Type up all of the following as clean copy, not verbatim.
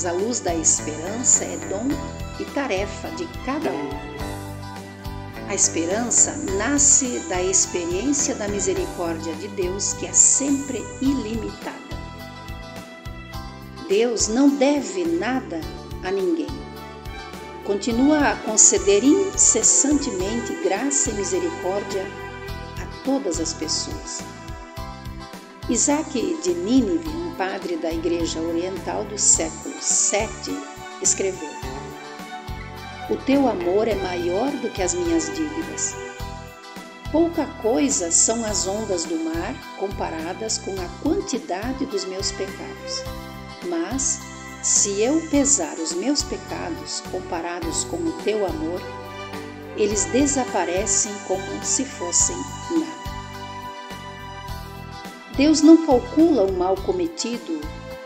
à luz da esperança é dom e tarefa de cada um. A esperança nasce da experiência da misericórdia de Deus, que é sempre ilimitada. Deus não deve nada a ninguém. Continua a conceder incessantemente graça e misericórdia a todas as pessoas. Isaac de Nínive, um padre da Igreja Oriental do século VII, escreveu: "O teu amor é maior do que as minhas dívidas. Pouca coisa são as ondas do mar comparadas com a quantidade dos meus pecados. Mas, se eu pesar os meus pecados comparados com o teu amor, eles desaparecem como se fossem nada." Deus não calcula o mal cometido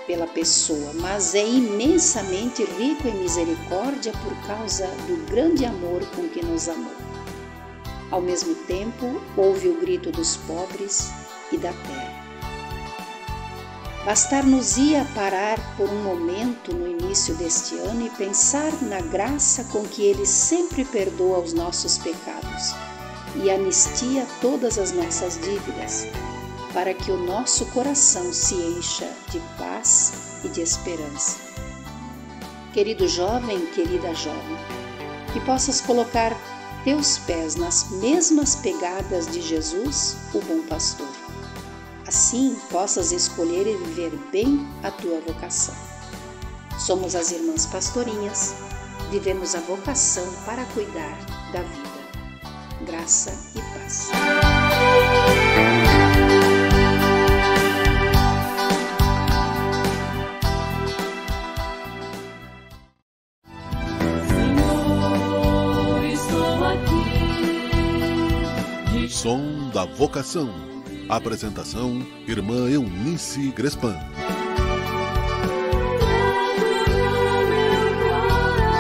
pela pessoa, mas é imensamente rico em misericórdia por causa do grande amor com que nos amou. Ao mesmo tempo, ouve o grito dos pobres e da terra. Bastar-nos-ia parar por um momento no início deste ano e pensar na graça com que Ele sempre perdoa os nossos pecados e anistia todas as nossas dívidas, para que o nosso coração se encha de paz e de esperança. Querido jovem, querida jovem, que possas colocar teus pés nas mesmas pegadas de Jesus, o bom pastor. Assim possas escolher e viver bem a tua vocação. Somos as Irmãs Pastorinhas, vivemos a vocação para cuidar da vida. Graça e paz. Som da Vocação. Apresentação: Irmã Eunice Grespan.